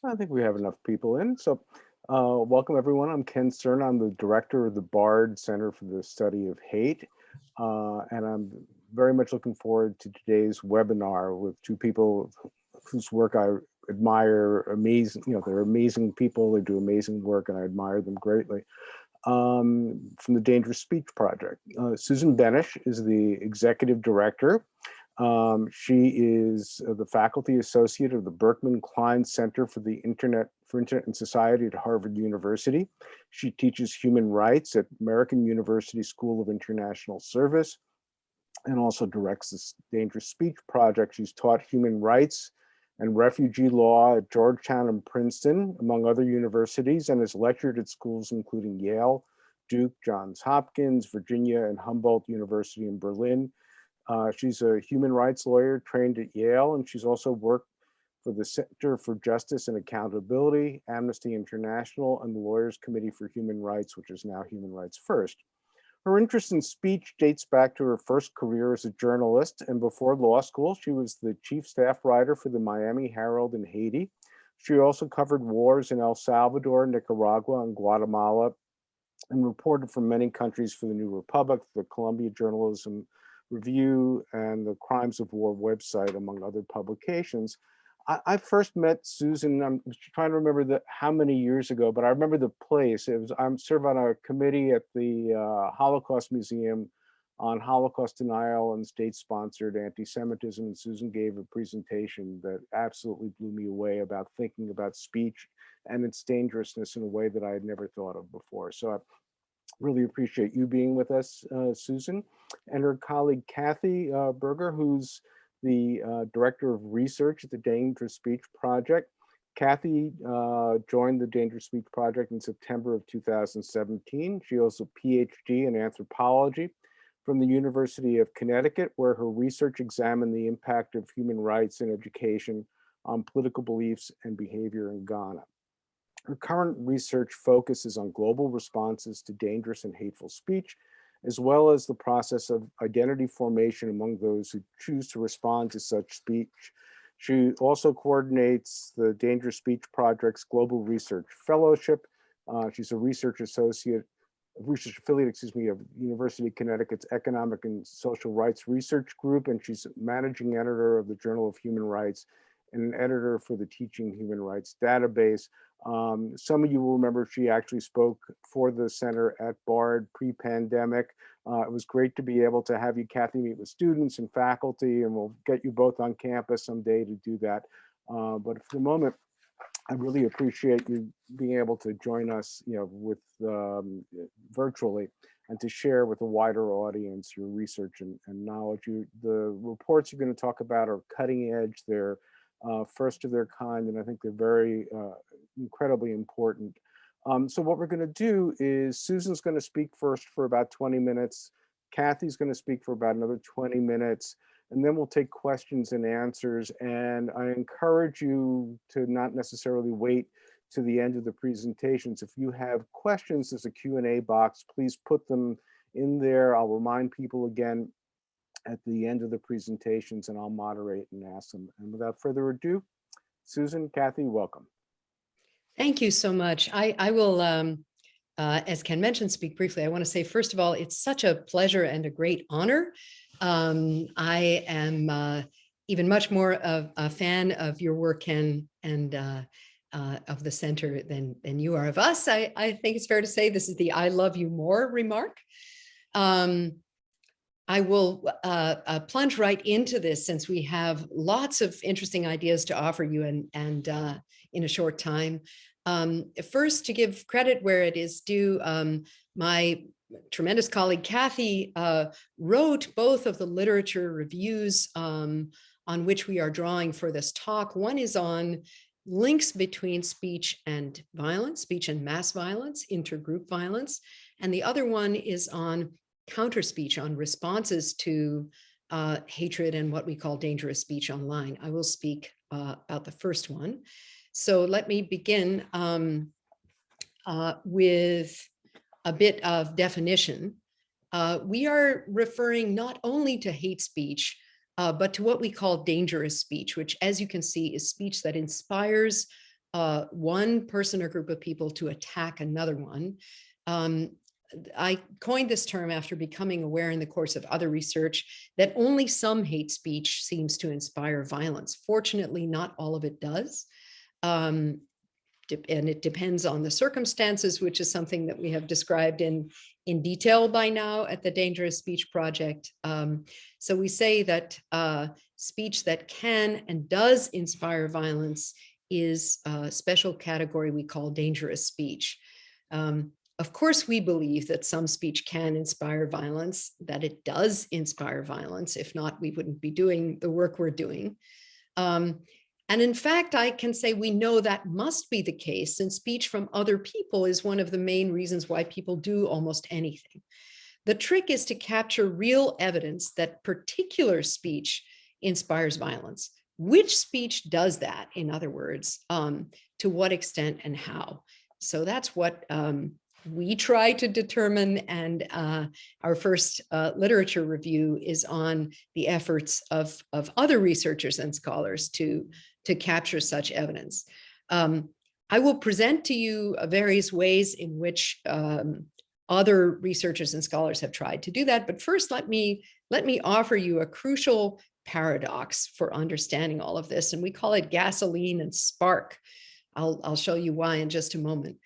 I think we have enough people in. Welcome everyone. I'm Ken Stern. I'm the director of the Bard Center for the Study of Hate. And I'm very much looking forward to today's webinar with two people whose work I admire. Amazing, they're amazing people. They do amazing work and I admire them greatly. From the Dangerous Speech Project. Susan Benesch is the executive director. She is the faculty associate of the Berkman Klein Center for Internet and Society at Harvard University. She teaches human rights at American University School of International Service and also directs the Dangerous Speech Project. She's taught human rights and refugee law at Georgetown and Princeton, among other universities, and has lectured at schools including Yale, Duke, Johns Hopkins, Virginia, and Humboldt University in Berlin. She's a human rights lawyer trained at Yale, and she's also worked for the Center for Justice and Accountability, Amnesty International, and the Lawyers Committee for Human Rights, which is now Human Rights First. Her interest in speech dates back to her first career as a journalist, and before law school, she was the chief staff writer for the Miami Herald in Haiti. She also covered wars in El Salvador, Nicaragua, and Guatemala, and reported from many countries for the New Republic, the Columbia Journalism Review, and the Crimes of War website, among other publications. I first met Susan, I'm trying to remember how many years ago, but I remember the place. I'm served on a committee at the Holocaust Museum on Holocaust denial and state-sponsored anti-Semitism, and Susan gave a presentation that absolutely blew me away about thinking about speech and its dangerousness in a way that I had never thought of before. So I really appreciate you being with us, Susan, and her colleague Cathy Buerger, who's the director of research at the Dangerous Speech Project. Cathy joined the Dangerous Speech Project in September of 2017. She holds a PhD in anthropology from the University of Connecticut, where her research examined the impact of human rights and education on political beliefs and behavior in Ghana. Her current research focuses on global responses to dangerous and hateful speech, as well as the process of identity formation among those who choose to respond to such speech. She also coordinates the Dangerous Speech Project's Global Research Fellowship. She's a research affiliate, of University of Connecticut's Economic and Social Rights Research Group, and she's managing editor of the Journal of Human Rights and an editor for the Teaching Human Rights database. Some of you will remember she actually spoke for the center at Bard pre-pandemic. It was great to be able to have you, Cathy, meet with students and faculty, and we'll get you both on campus someday to do that. But for the moment, I really appreciate you being able to join us, with virtually, and to share with a wider audience your research and knowledge. The reports you're going to talk about are cutting edge. They're first of their kind, and I think they're very incredibly important. So what we're going to do is Susan's going to speak first for about 20 minutes. Cathy's going to speak for about another 20 minutes, and then we'll take questions and answers. And I encourage you to not necessarily wait to the end of the presentations. If you have questions, there's a Q&A box. Please put them in there. I'll remind people again at the end of the presentations, and I'll moderate and ask them. And without further ado, Susan, Cathy, welcome. Thank you so much. I will, as Ken mentioned, speak briefly. I want to say, first of all, it's such a pleasure and a great honor. I am even much more of a fan of your work, Ken, and of the center than you are of us. I think it's fair to say this is the I love you more remark. I will plunge right into this, since we have lots of interesting ideas to offer you and in a short time. First, to give credit where it is due, my tremendous colleague Cathy wrote both of the literature reviews on which we are drawing for this talk. One is on links between speech and violence, speech and mass violence, intergroup violence, and the other one is on counterspeech, on responses to hatred and what we call dangerous speech online. I will speak about the first one. So let me begin with a bit of definition. We are referring not only to hate speech, but to what we call dangerous speech, which, as you can see, is speech that inspires one person or group of people to attack another one. I coined this term after becoming aware in the course of other research that only some hate speech seems to inspire violence. Fortunately, not all of it does. And it depends on the circumstances, which is something that we have described in detail by now at the Dangerous Speech Project. So we say that speech that can and does inspire violence is a special category we call dangerous speech. Of course, we believe that some speech can inspire violence, that it does inspire violence. If not, we wouldn't be doing the work we're doing. And in fact, I can say we know that must be the case, since speech from other people is one of the main reasons why people do almost anything. The trick is to capture real evidence that particular speech inspires violence. Which speech does that, in other words, to what extent and how? So that's what we try to determine, and our first literature review is on the efforts of other researchers and scholars to capture such evidence. I will present to you various ways in which other researchers and scholars have tried to do that, but first let me offer you a crucial paradox for understanding all of this, and we call it gasoline and spark. I'll show you why in just a moment.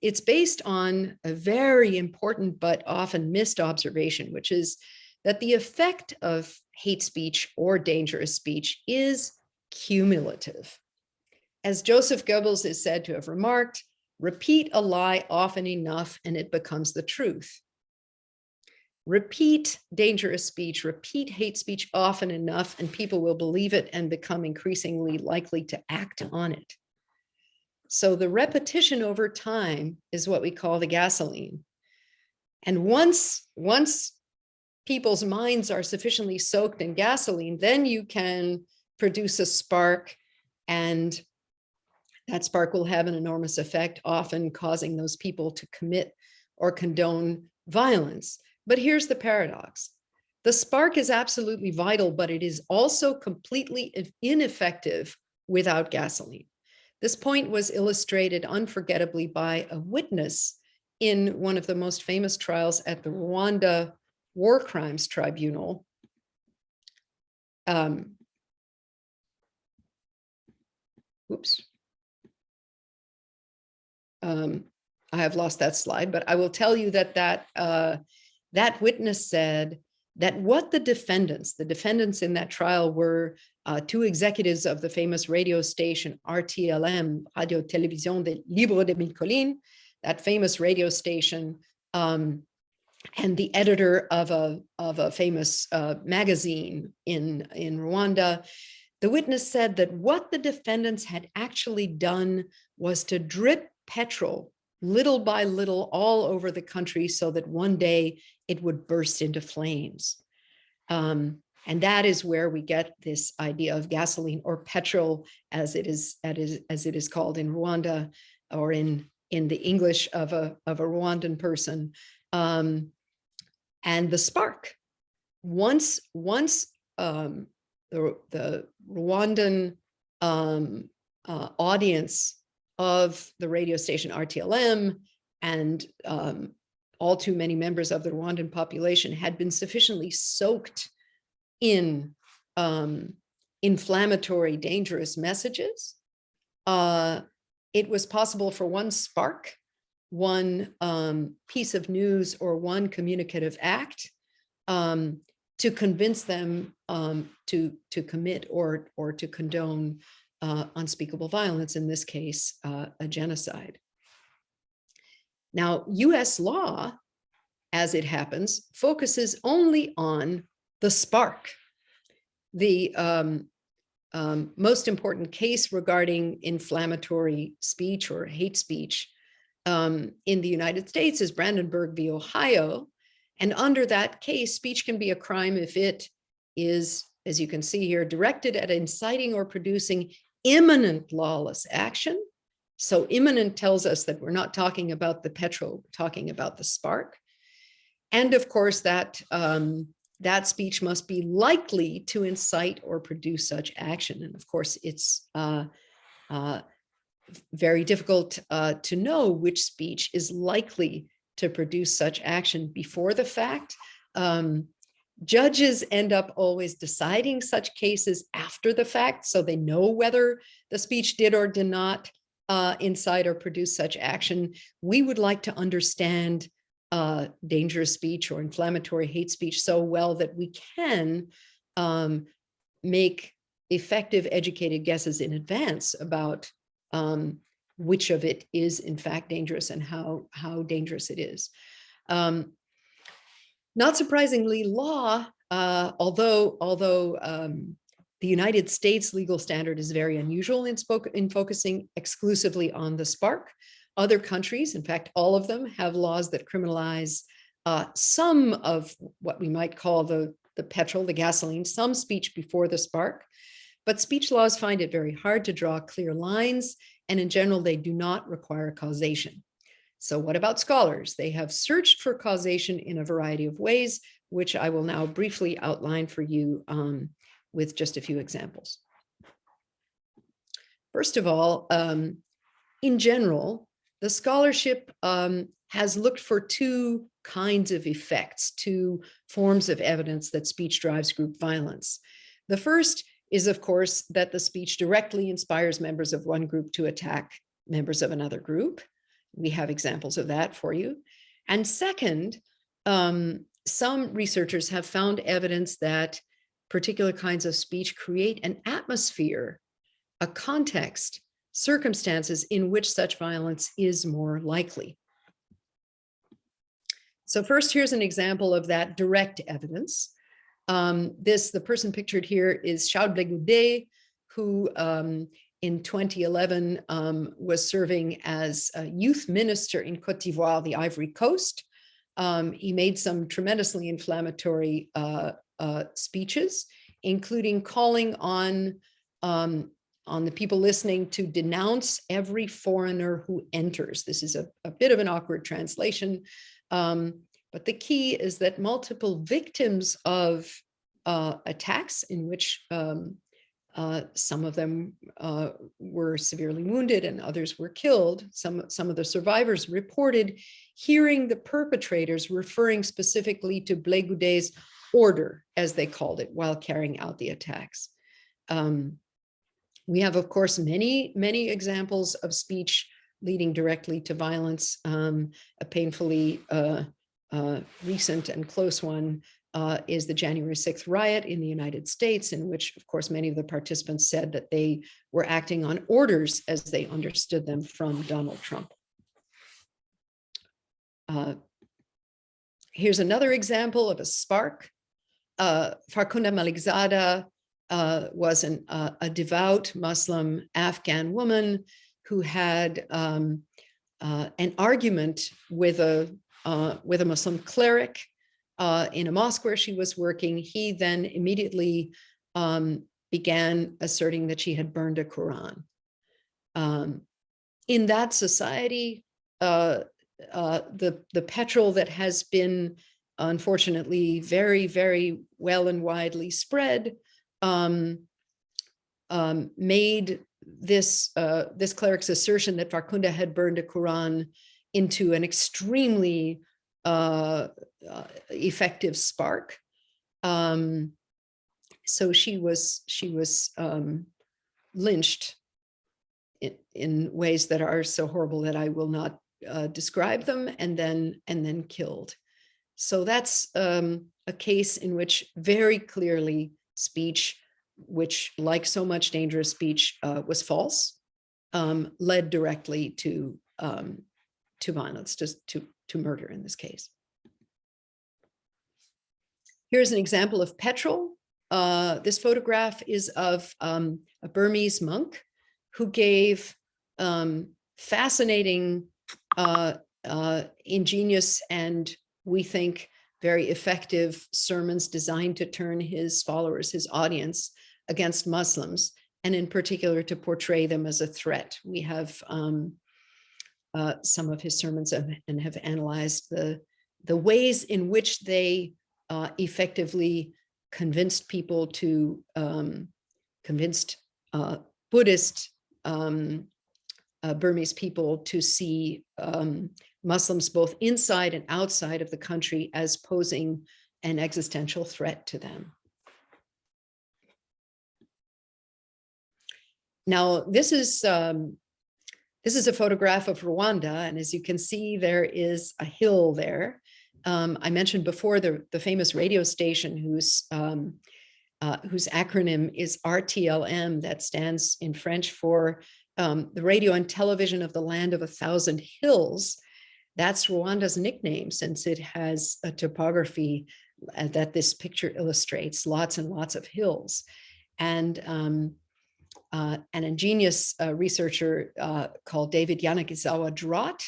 It's based on a very important but often missed observation, which is that the effect of hate speech or dangerous speech is cumulative. As Joseph Goebbels is said to have remarked, repeat a lie often enough and it becomes the truth. Repeat dangerous speech, repeat hate speech often enough, and people will believe it and become increasingly likely to act on it. So the repetition over time is what we call the gasoline. And once people's minds are sufficiently soaked in gasoline, then you can produce a spark, and that spark will have an enormous effect, often causing those people to commit or condone violence. But here's the paradox. The spark is absolutely vital, but it is also completely ineffective without gasoline. This point was illustrated unforgettably by a witness in one of the most famous trials at the Rwanda War Crimes Tribunal. I have lost that slide, but I will tell you that that witness said that what the defendants in that trial were two executives of the famous radio station RTLM, Radio Télévision Libre de Mille Collines, that famous radio station, and the editor of a famous magazine in Rwanda. The witness said that what the defendants had actually done was to drip petrol little by little all over the country so that one day it would burst into flames. And that is where we get this idea of gasoline, or petrol, as it is called in Rwanda, or in the English of a Rwandan person, and the spark. Once the Rwandan audience of the radio station RTLM and all too many members of the Rwandan population had been sufficiently soaked in inflammatory, dangerous messages, it was possible for one spark, one piece of news, or one communicative act to convince them to commit or to condone unspeakable violence, in this case, a genocide. Now, US law, as it happens, focuses only on the spark. The most important case regarding inflammatory speech or hate speech in the United States is Brandenburg v. Ohio. And under that case, speech can be a crime if it is, as you can see here, directed at inciting or producing imminent lawless action. So imminent tells us that we're not talking about the petrol, we're talking about the spark. And of course, that speech must be likely to incite or produce such action. And of course, it's very difficult to know which speech is likely to produce such action before the fact. Judges end up always deciding such cases after the fact, so they know whether the speech did or did not incite or produce such action. We would like to understand dangerous speech or inflammatory hate speech so well that we can make effective, educated guesses in advance about which of it is in fact dangerous and how dangerous it is. Not surprisingly, law, although the United States legal standard is very unusual in focusing exclusively on the spark, other countries, in fact, all of them, have laws that criminalize some of what we might call the petrol, the gasoline, some speech before the spark. But speech laws find it very hard to draw clear lines, and in general, they do not require causation. So what about scholars? They have searched for causation in a variety of ways, which I will now briefly outline for you with just a few examples. First of all, in general, the scholarship has looked for two kinds of effects, two forms of evidence that speech drives group violence. The first is, of course, that the speech directly inspires members of one group to attack members of another group. We have examples of that for you. And second, some researchers have found evidence that particular kinds of speech create an atmosphere, a context, circumstances in which such violence is more likely. So first, here's an example of that direct evidence. The person pictured here is Charles Blégaudet, who in 2011 was serving as a youth minister in Côte d'Ivoire, the Ivory Coast. He made some tremendously inflammatory speeches, including calling on the people listening to denounce every foreigner who enters. This is a bit of an awkward translation, but the key is that multiple victims of attacks in which some of them were severely wounded and others were killed. Some of the survivors reported hearing the perpetrators referring specifically to Blégudet's order, as they called it, while carrying out the attacks. We have, of course, many examples of speech leading directly to violence. A painfully recent and close one is the January 6th riot in the United States, in which, of course, many of the participants said that they were acting on orders as they understood them from Donald Trump. Here's another example of a spark. Farkhunda Malikzada was a devout Muslim Afghan woman who had an argument with a Muslim cleric in a mosque where she was working. He then immediately began asserting that she had burned a Quran. In that society, the petrol that has been unfortunately very well and widely spread made this cleric's assertion that Farkhunda had burned a Quran into an extremely effective spark. So she was lynched in ways that are so horrible that I will not describe them, and then killed. So that's a case in which very clearly speech, which, like so much dangerous speech, was false, led directly to violence, to murder in this case. Here's an example of petrol. This photograph is of a Burmese monk who gave fascinating, ingenious, and we think very effective sermons designed to turn his followers, his audience, against Muslims, and in particular to portray them as a threat. We have some of his sermons and have analyzed the ways in which they effectively convinced people to, convinced Buddhist Burmese people to see Muslims both inside and outside of the country as posing an existential threat to them. Now, this is a photograph of Rwanda, and as you can see, there is a hill there. I mentioned before the famous radio station whose acronym is RTLM, that stands in French for the radio and television of the land of 1,000 hills. That's Rwanda's nickname, since it has a topography that this picture illustrates, lots and lots of hills. And an ingenious researcher called David Yanagisawa-Drott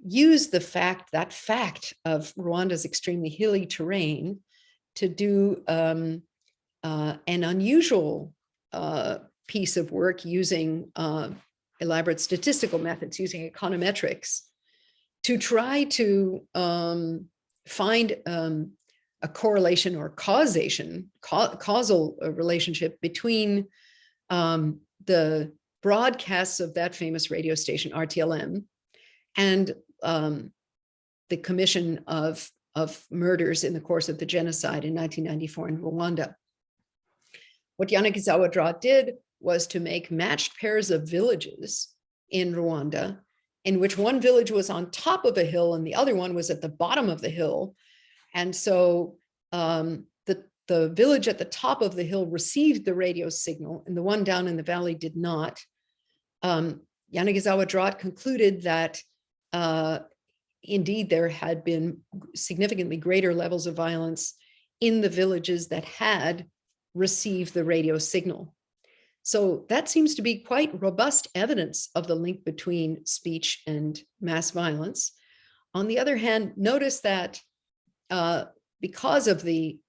used that fact of Rwanda's extremely hilly terrain to do an unusual piece of work using elaborate statistical methods, using econometrics, to try to find a correlation or causal relationship between the broadcasts of that famous radio station, RTLM, and the commission of murders in the course of the genocide in 1994 in Rwanda. What Yanagisawa-Drott did was to make matched pairs of villages in Rwanda, in which one village was on top of a hill and the other one was at the bottom of the hill. And so the village at the top of the hill received the radio signal and the one down in the valley did not. Yanagisawa-Drott concluded that indeed there had been significantly greater levels of violence in the villages that had received the radio signal. So that seems to be quite robust evidence of the link between speech and mass violence. On the other hand, notice that because of the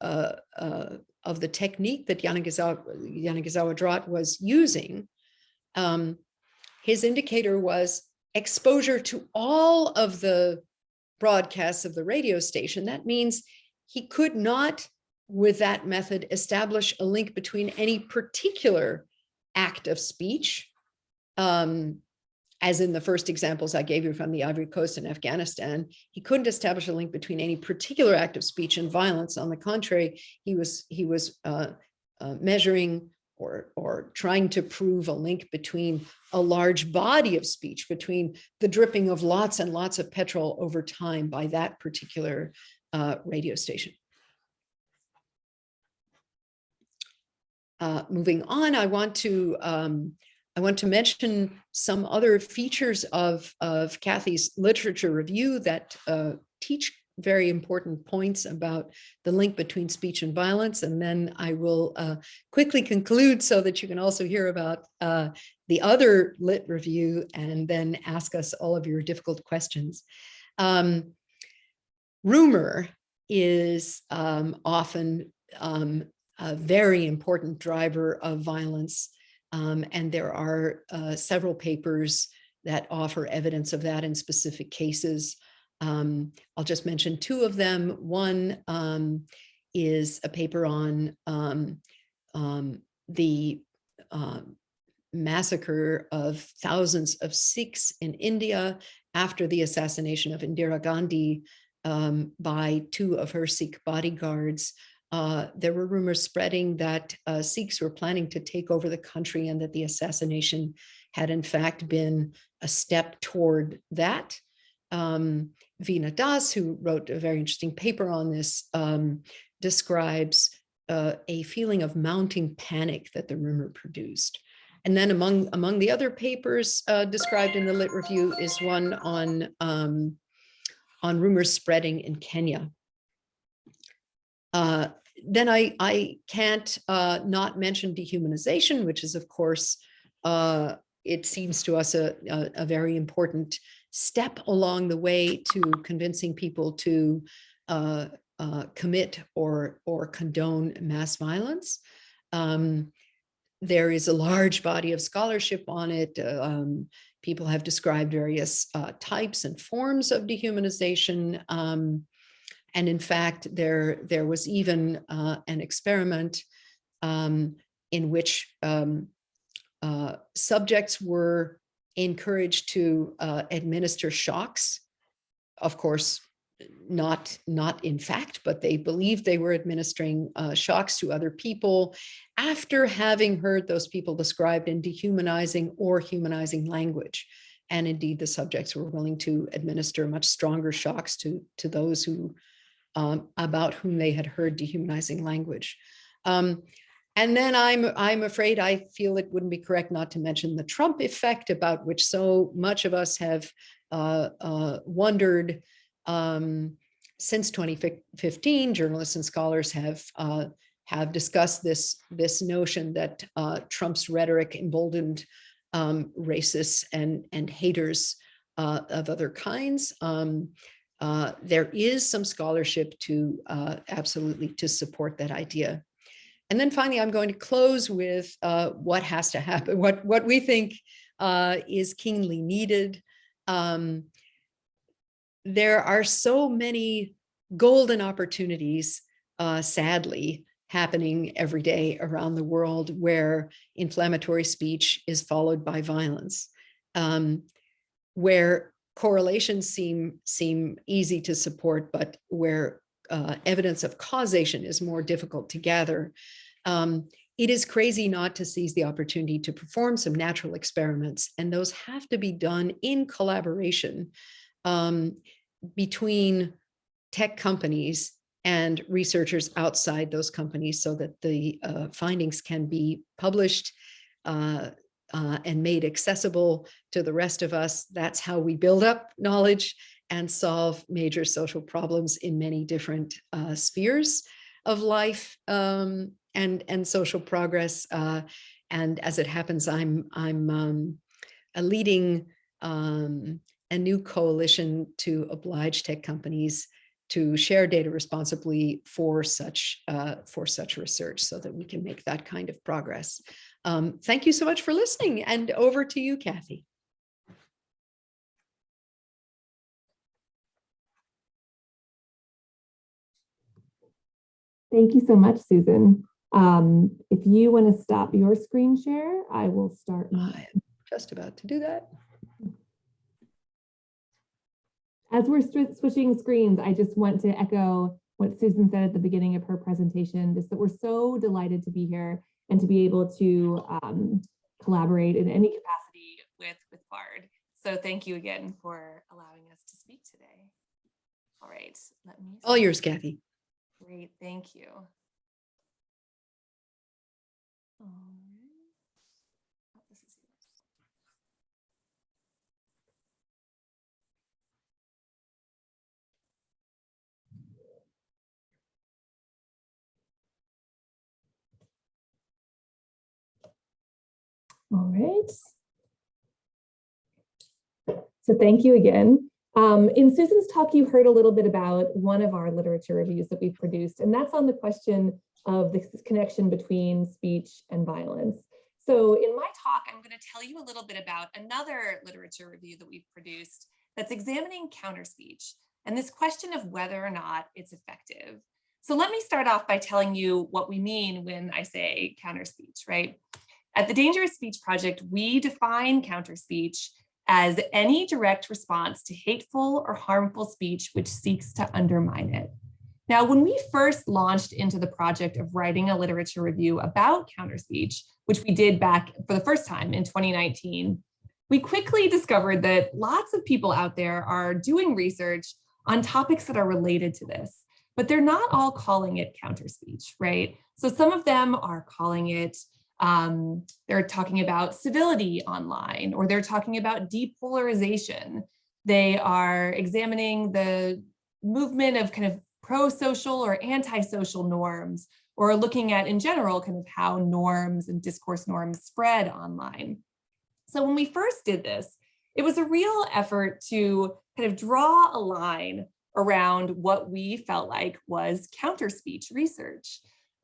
technique that Yanagisawa-Drott was using, his indicator was exposure to all of the broadcasts of the radio station. That means he could not, with that method, establish a link between any particular act of speech, as in the first examples I gave you from the Ivory Coast and Afghanistan. He couldn't establish a link between any particular act of speech and violence. On the contrary, he was measuring or trying to prove a link between a large body of speech, between the dripping of lots and lots of petrol over time by that particular radio station. Moving on, I want to mention some other features of Cathy's literature review that teach very important points about the link between speech and violence. And then I will quickly conclude so that you can also hear about the other lit review and then ask us all of your difficult questions. Rumor is often a very important driver of violence. And there are several papers that offer evidence of that in specific cases. I'll just mention two of them. One is a paper on the massacre of thousands of Sikhs in India after the assassination of Indira Gandhi by two of her Sikh bodyguards. There were rumors spreading that Sikhs were planning to take over the country and that the assassination had in fact been a step toward that. Veena Das, who wrote a very interesting paper on this, describes a feeling of mounting panic that the rumor produced. And then among the other papers described in the Lit Review is one on rumors spreading in Kenya. Then I can't not mention dehumanization, which is, of course, it seems to us a very important step along the way to convincing people to commit or condone mass violence. There is a large body of scholarship on it. People have described various types and forms of dehumanization. And in fact, there was even an experiment in which subjects were encouraged to administer shocks. Of course, not in fact, but they believed they were administering shocks to other people after having heard those people described in dehumanizing or humanizing language. And indeed, the subjects were willing to administer much stronger shocks to those who about whom they had heard dehumanizing language. And then I'm afraid I feel it wouldn't be correct not to mention the Trump effect, about which so much of us have wondered. Since 2015, journalists and scholars have discussed this notion that Trump's rhetoric emboldened racists and haters of other kinds. There is some scholarship to absolutely to support that idea. And then finally, I'm going to close with what has to happen, what we think is keenly needed. There are so many golden opportunities, sadly, happening every day around the world, where inflammatory speech is followed by violence, where correlations seem easy to support, but where evidence of causation is more difficult to gather. It is crazy not to seize the opportunity to perform some natural experiments, and those have to be done in collaboration between tech companies and researchers outside those companies, so that the findings can be published and made accessible to the rest of us. That's how we build up knowledge and solve major social problems in many different spheres of life and social progress. And as it happens, I'm leading a new coalition to oblige tech companies to share data responsibly for such research, so that we can make that kind of progress. Thank you so much for listening, and over to you, Cathy. Thank you so much, Susan. If you want to stop your screen share, I will start. I'm just about to do that. As we're switching screens, I just want to echo what Susan said at the beginning of her presentation, just that we're so delighted to be here and to be able to collaborate in any capacity with BARD. So thank you again for allowing us to speak today. All right, let me. All yours, Cathy. Great, thank you. All right. Oh, this is yours. All right. So thank you again. In Susan's talk, you heard a little bit about one of our literature reviews that we've produced, and that's on the question of this connection between speech and violence. So in my talk, I'm going to tell you a little bit about another literature review that we've produced that's examining counterspeech and this question of whether or not it's effective. So let me start off by telling you what we mean when I say counterspeech, right? At the Dangerous Speech Project, we define counterspeech as any direct response to hateful or harmful speech which seeks to undermine it. Now, when we first launched into the project of writing a literature review about counterspeech, which we did back for the first time in 2019, we quickly discovered that lots of people out there are doing research on topics that are related to this, but they're not all calling it counterspeech, right? So some of them are calling it they're talking about civility online, or they're talking about depolarization. They are examining the movement of kind of pro-social or anti-social norms, or looking at in general kind of how norms and discourse norms spread online. So when we first did this, it was a real effort to kind of draw a line around what we felt like was counterspeech research.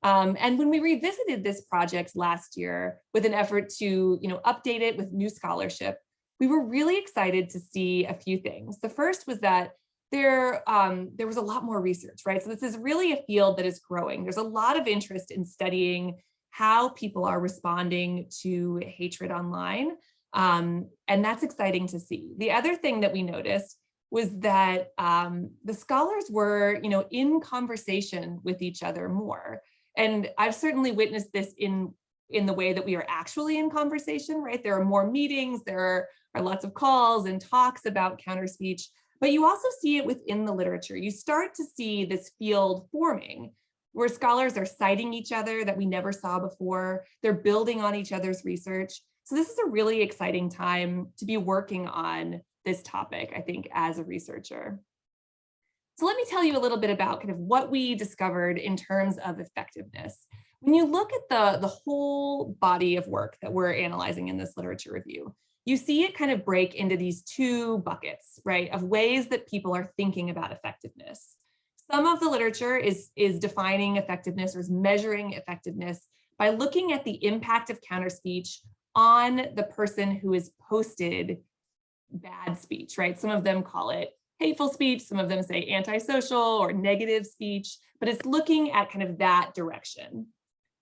And when we revisited this project last year with an effort to, update it with new scholarship, we were really excited to see a few things. The first was that there was a lot more research, right? So this is really a field that is growing. There's a lot of interest in studying how people are responding to hatred online. And that's exciting to see. The other thing that we noticed was that the scholars were, in conversation with each other more. And I've certainly witnessed this in the way that we are actually in conversation, right? There are more meetings, there are lots of calls and talks about counterspeech, but you also see it within the literature. You start to see this field forming where scholars are citing each other that we never saw before. They're building on each other's research. So this is a really exciting time to be working on this topic, I think, as a researcher. So let me tell you a little bit about kind of what we discovered in terms of effectiveness. When you look at the whole body of work that we're analyzing in this literature review, you see it kind of break into these two buckets, right, of ways that people are thinking about effectiveness. Some of the literature is defining effectiveness or is measuring effectiveness by looking at the impact of counterspeech on the person who has posted bad speech, right? Some of them call it hateful speech, some of them say antisocial or negative speech, but it's looking at kind of that direction.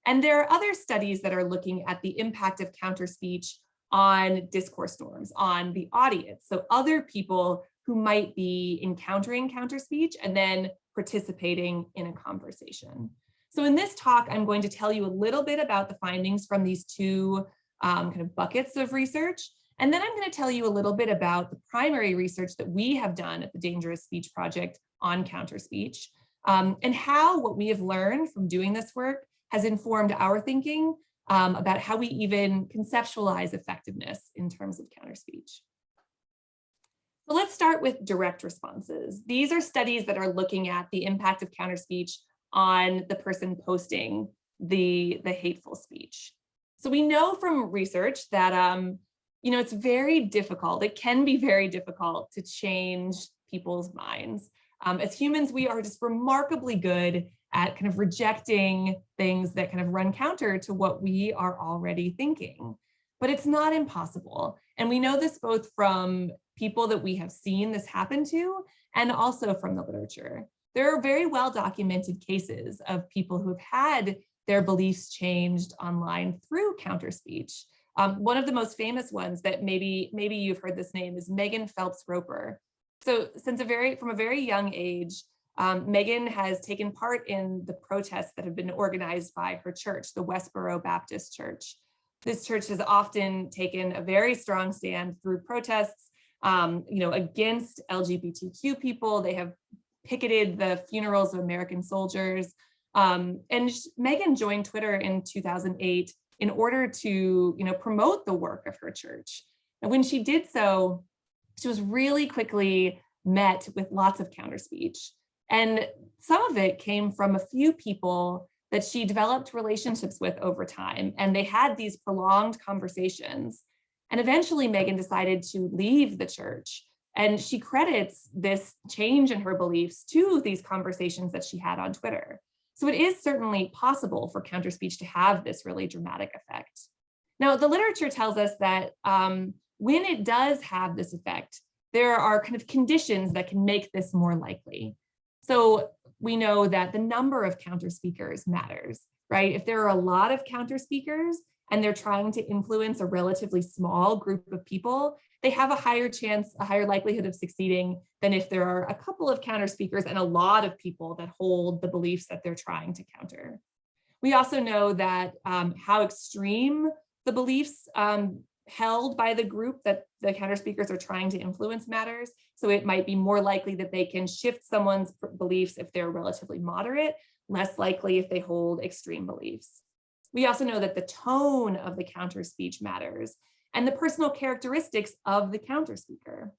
And there are other studies that are looking at the impact of counterspeech on discourse norms, on the audience. So other people who might be encountering counterspeech and then participating in a conversation. So in this talk, I'm going to tell you a little bit about the findings from these two kind of buckets of research. And then I'm going to tell you a little bit about the primary research that we have done at the Dangerous Speech Project on counterspeech, and how what we have learned from doing this work has informed our thinking about how we even conceptualize effectiveness in terms of counterspeech. So let's start with direct responses. These are studies that are looking at the impact of counterspeech on the person posting the hateful speech. So we know from research that it's very difficult. It can be very difficult to change people's minds. As humans, we are just remarkably good at kind of rejecting things that kind of run counter to what we are already thinking. But it's not impossible. And we know this both from people that we have seen this happen to and also from the literature. There are very well documented cases of people who have had their beliefs changed online through counterspeech. One of the most famous ones that maybe you've heard this name is Megan Phelps Roper. So from a very young age, Megan has taken part in the protests that have been organized by her church, the Westboro Baptist Church. This church has often taken a very strong stand through protests, against LGBTQ people. They have picketed the funerals of American soldiers. And Megan joined Twitter in 2008 in order to, promote the work of her church. And when she did so, she was really quickly met with lots of counterspeech. And some of it came from a few people that she developed relationships with over time. And they had these prolonged conversations. And eventually Megan decided to leave the church. And she credits this change in her beliefs to these conversations that she had on Twitter. So it is certainly possible for counterspeech to have this really dramatic effect. Now, the literature tells us that when it does have this effect, there are kind of conditions that can make this more likely. So we know that the number of counterspeakers matters, right? If there are a lot of counterspeakers and they're trying to influence a relatively small group of people, they have a higher likelihood of succeeding than if there are a couple of counterspeakers and a lot of people that hold the beliefs that they're trying to counter. We also know that how extreme the beliefs held by the group that the counterspeakers are trying to influence matters. So it might be more likely that they can shift someone's beliefs if they're relatively moderate, less likely if they hold extreme beliefs. We also know that the tone of the counterspeech matters and the personal characteristics of the counterspeaker.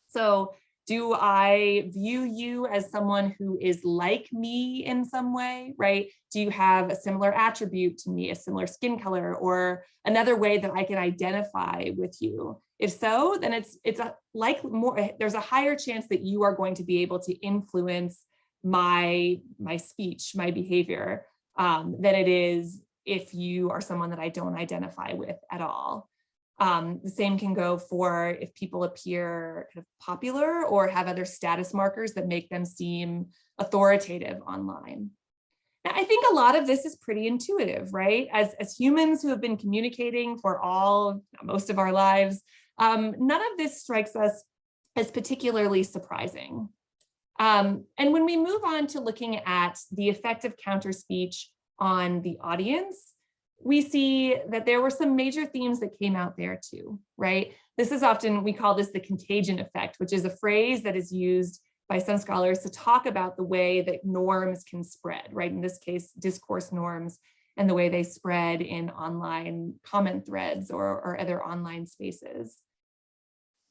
So do I view you as someone who is like me in some way, right? Do you have a similar attribute to me, a similar skin color, or another way that I can identify with you? If so, then there's a higher chance that you are going to be able to influence my speech, my behavior, than it is if you are someone that I don't identify with at all. The same can go for if people appear kind of popular or have other status markers that make them seem authoritative online. Now, I think a lot of this is pretty intuitive, right? As humans who have been communicating for most of our lives, none of this strikes us as particularly surprising. And when we move on to looking at the effect of counterspeech on the audience, we see that there were some major themes that came out there too, right? This is often, we call this the contagion effect, which is a phrase that is used by some scholars to talk about the way that norms can spread, right? In this case, discourse norms, and the way they spread in online comment threads or other online spaces.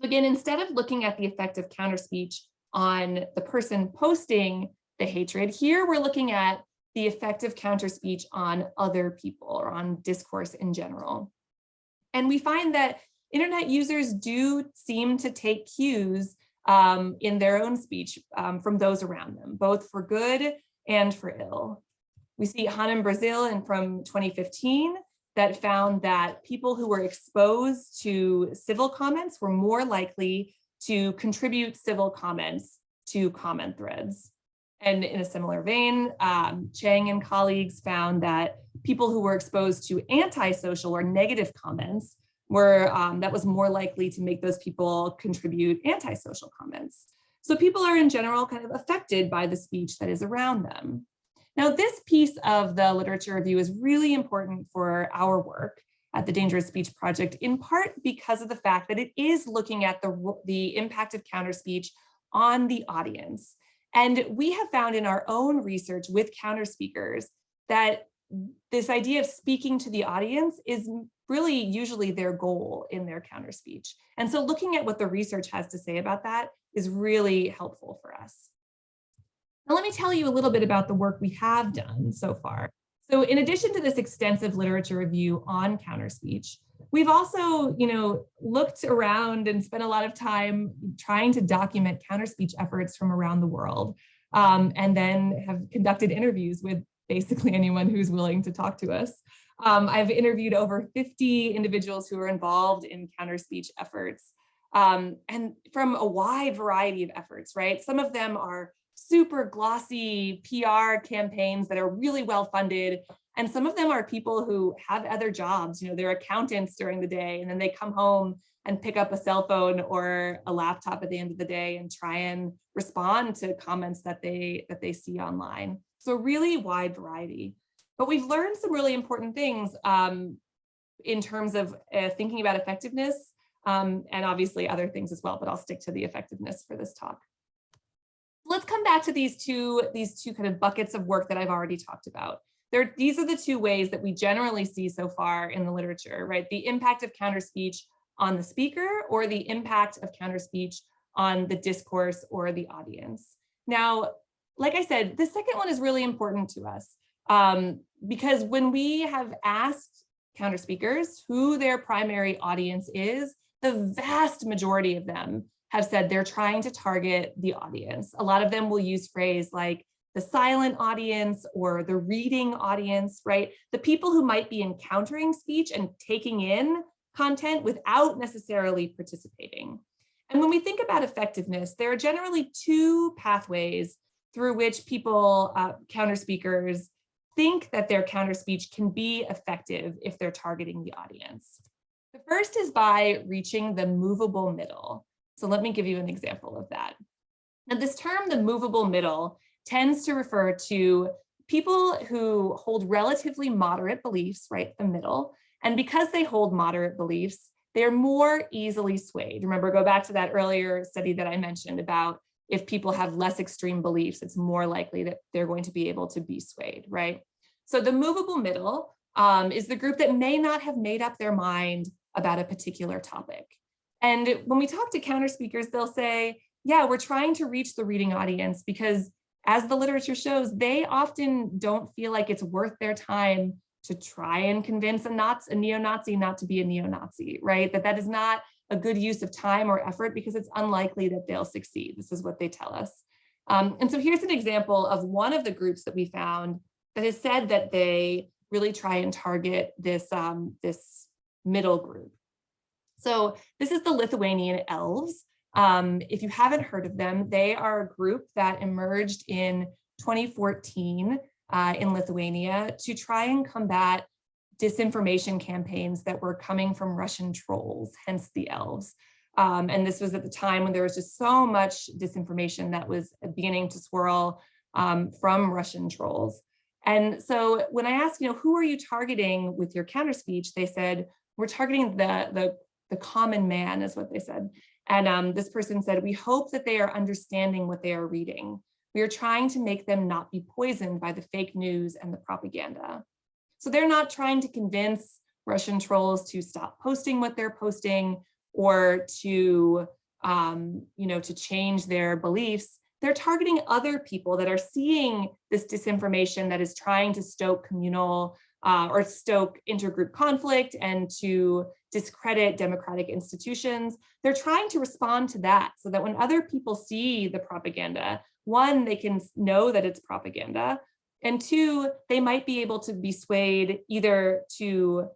Again, instead of looking at the effect of counterspeech on the person posting the hatred, here we're looking at the effect of counterspeech on other people or on discourse in general. And we find that internet users do seem to take cues in their own speech from those around them, both for good and for ill. We see Hanem Brazil from 2015 that found that people who were exposed to civil comments were more likely to contribute civil comments to comment threads. And in a similar vein, Chang and colleagues found that people who were exposed to antisocial or negative comments were, that was more likely to make those people contribute antisocial comments. So people are in general kind of affected by the speech that is around them. Now, this piece of the literature review is really important for our work at the Dangerous Speech Project, in part because of the fact that it is looking at the impact of counterspeech on the audience. And we have found in our own research with counterspeakers that this idea of speaking to the audience is really usually their goal in their counterspeech. And so looking at what the research has to say about that is really helpful for us. Now, let me tell you a little bit about the work we have done so far. So in addition to this extensive literature review on counterspeech, we've also, looked around and spent a lot of time trying to document counterspeech efforts from around the world, and then have conducted interviews with basically anyone who's willing to talk to us. I've interviewed over 50 individuals who are involved in counterspeech efforts, and from a wide variety of efforts, right? Some of them are super glossy PR campaigns that are really well funded. And some of them are people who have other jobs, they're accountants during the day, and then they come home and pick up a cell phone or a laptop at the end of the day and try and respond to comments that they see online. So a really wide variety. But we've learned some really important things in terms of thinking about effectiveness, and obviously other things as well, but I'll stick to the effectiveness for this talk. Let's come back to these two kind of buckets of work that I've already talked about. These are the two ways that we generally see so far in the literature, right? The impact of counterspeech on the speaker, or the impact of counterspeech on the discourse or the audience. Now, like I said, the second one is really important to us because when we have asked counterspeakers who their primary audience is, the vast majority of them have said they're trying to target the audience. A lot of them will use phrase like the silent audience or the reading audience, right? The people who might be encountering speech and taking in content without necessarily participating. And when we think about effectiveness, there are generally two pathways through which people, counterspeakers, think that their counterspeech can be effective if they're targeting the audience. The first is by reaching the movable middle. So let me give you an example of that. Now, this term, the movable middle, tends to refer to people who hold relatively moderate beliefs, right, the middle. And because they hold moderate beliefs, they're more easily swayed. Remember, go back to that earlier study that I mentioned about if people have less extreme beliefs, it's more likely that they're going to be able to be swayed, right? So the movable middle is the group that may not have made up their mind about a particular topic. And when we talk to counterspeakers, they'll say, yeah, we're trying to reach the reading audience because, as the literature shows, they often don't feel like it's worth their time to try and convince a neo-Nazi not to be a neo-Nazi, right? That is not a good use of time or effort because it's unlikely that they'll succeed. This is what they tell us. And so here's an example of one of the groups that we found that has said that they really try and target this, this middle group. So this is the Lithuanian elves. If you haven't heard of them, they are a group that emerged in 2014 in Lithuania to try and combat disinformation campaigns that were coming from Russian trolls, hence the elves. And this was at the time when there was just so much disinformation that was beginning to swirl from Russian trolls. And so when I asked, who are you targeting with your counterspeech, they said, we're targeting the common man, is what they said. And this person said, we hope that they are understanding what they are reading. We are trying to make them not be poisoned by the fake news and the propaganda. So they're not trying to convince Russian trolls to stop posting what they're posting or to, to change their beliefs. They're targeting other people that are seeing this disinformation that is trying to stoke communal or stoke intergroup conflict and to discredit democratic institutions. They're trying to respond to that so that when other people see the propaganda, one, they can know that it's propaganda, and two, they might be able to be swayed either to,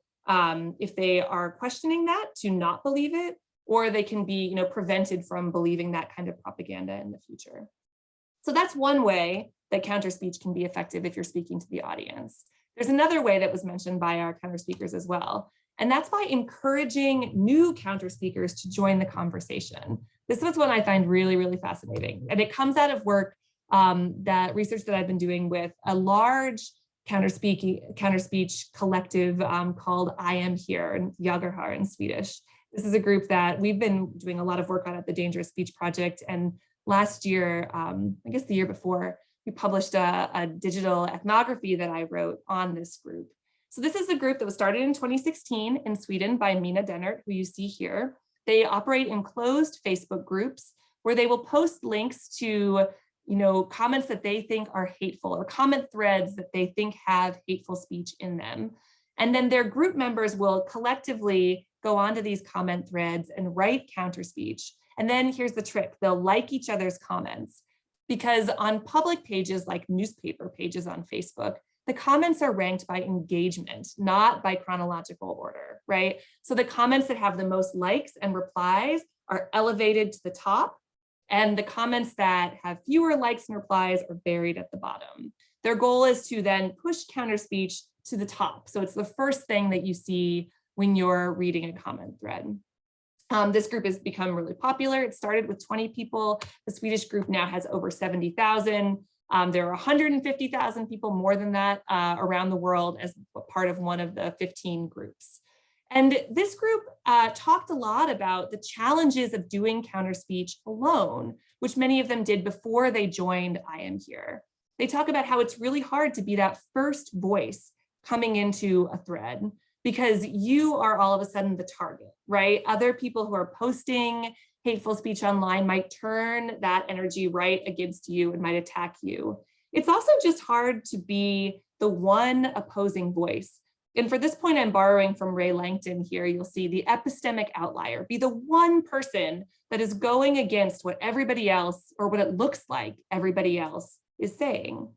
if they are questioning that, to not believe it, or they can be prevented from believing that kind of propaganda in the future. So that's one way that counterspeech can be effective if you're speaking to the audience. There's another way that was mentioned by our counter speakers as well, and that's by encouraging new counter speakers to join the conversation. This is one I find really, really fascinating, and it comes out of work that research that I've been doing with a large counterspeech collective called I Am Here, in Jagerhar in Swedish. This is a group that we've been doing a lot of work on at the Dangerous Speech Project, and last year, I guess the year before, we published a digital ethnography that I wrote on this group. So this is a group that was started in 2016 in Sweden by Mina Dennert, who you see here. They operate in closed Facebook groups where they will post links to comments that they think are hateful or comment threads that they think have hateful speech in them. And then their group members will collectively go onto these comment threads and write counter speech. And then here's the trick, they'll like each other's comments, because on public pages like newspaper pages on Facebook, the comments are ranked by engagement, not by chronological order, right? So the comments that have the most likes and replies are elevated to the top, and the comments that have fewer likes and replies are buried at the bottom. Their goal is to then push counter speech to the top. So it's the first thing that you see when you're reading a comment thread. This group has become really popular. It started with 20 people. The Swedish group now has over 70,000. There are 150,000 people, more than that, around the world as part of one of the 15 groups. And this group talked a lot about the challenges of doing counter speech alone, which many of them did before they joined I Am Here. They talk about how it's really hard to be that first voice coming into a thread, because you are all of a sudden the target, right? Other people who are posting hateful speech online might turn that energy right against you and might attack you. It's also just hard to be the one opposing voice. And for this point, I'm borrowing from Ray Langton here. You'll see the epistemic outlier, be the one person that is going against what everybody else, or what it looks like everybody else is saying.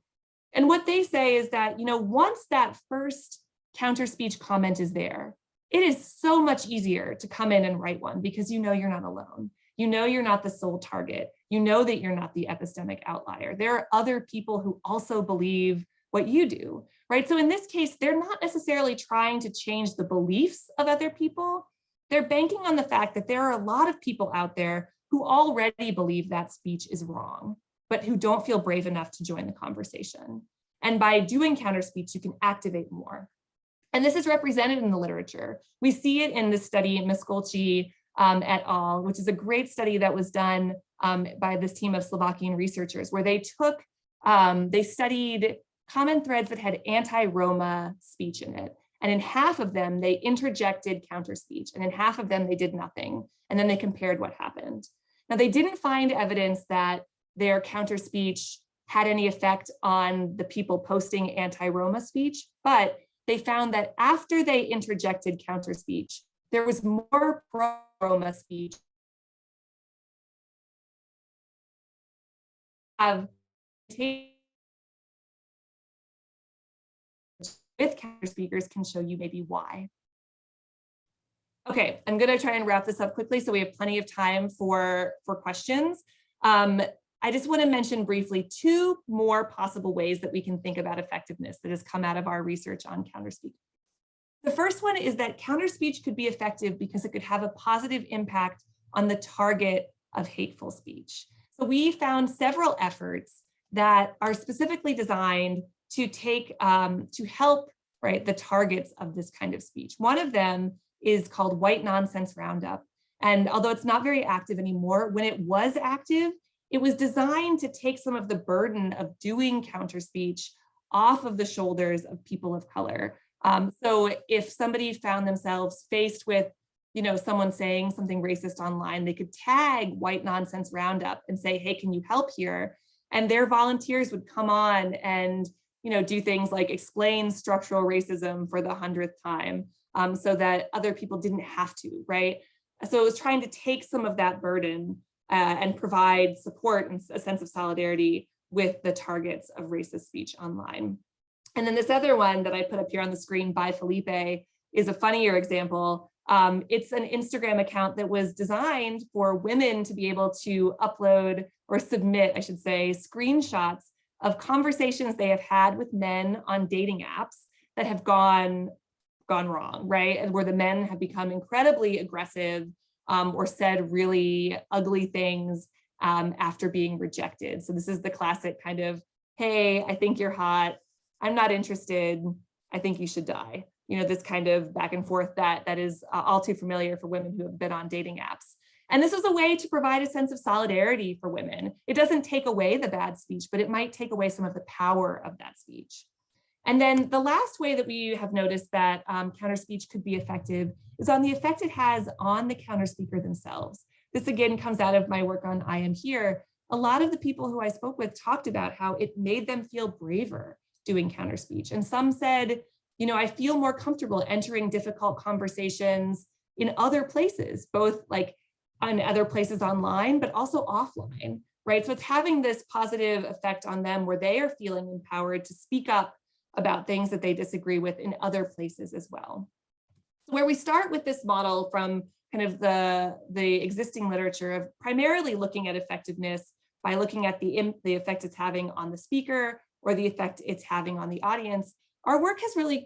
And what they say is that, once that first counter speech comment is there, it is so much easier to come in and write one, because you're not alone. You're not the sole target. That you're not the epistemic outlier. There are other people who also believe what you do, right? So in this case, they're not necessarily trying to change the beliefs of other people. They're banking on the fact that there are a lot of people out there who already believe that speech is wrong, but who don't feel brave enough to join the conversation. And by doing counter speech, you can activate more. And this is represented in the literature. We see it in this study, Miskolci et al., which is a great study that was done by this team of Slovakian researchers, where they studied comment threads that had anti-Roma speech in it. And in half of them, they interjected counter speech, and in half of them, they did nothing. And then they compared what happened. Now, they didn't find evidence that their counter speech had any effect on the people posting anti-Roma speech, but they found that after they interjected counter speech, there was more pro-Roma speech. With counter speakers can show you maybe why. Okay, I'm going to try and wrap this up quickly so we have plenty of time for questions. I just want to mention briefly two more possible ways that we can think about effectiveness that has come out of our research on counterspeech. The first one is that counterspeech could be effective because it could have a positive impact on the target of hateful speech. So we found several efforts that are specifically designed to help, right, the targets of this kind of speech. One of them is called White Nonsense Roundup. And although it's not very active anymore, when it was active, it was designed to take some of the burden of doing counterspeech off of the shoulders of people of color. So if somebody found themselves faced with, someone saying something racist online, they could tag White Nonsense Roundup and say, hey, can you help here? And their volunteers would come on and, do things like explain structural racism for the 100th time, so that other people didn't have to, right? So it was trying to take some of that burden and provide support and a sense of solidarity with the targets of racist speech online. And then this other one that I put up here on the screen by Felipe is a funnier example. It's an Instagram account that was designed for women to be able to upload or submit, I should say, screenshots of conversations they have had with men on dating apps that have gone wrong, right? And where the men have become incredibly aggressive or said really ugly things after being rejected. So this is the classic kind of, hey, I think you're hot. I'm not interested. I think you should die. This kind of back and forth that is all too familiar for women who have been on dating apps. And this is a way to provide a sense of solidarity for women. It doesn't take away the bad speech, but it might take away some of the power of that speech. And then the last way that we have noticed that counterspeech could be effective is on the effect it has on the counterspeaker themselves. This again comes out of my work on I Am Here. A lot of the people who I spoke with talked about how it made them feel braver doing counterspeech. And some said, I feel more comfortable entering difficult conversations in other places, both like on other places online, but also offline, right? So it's having this positive effect on them where they are feeling empowered to speak up about things that they disagree with in other places as well. Where we start with this model from kind of the existing literature of primarily looking at effectiveness by looking at the effect it's having on the speaker or the effect it's having on the audience, our work has really,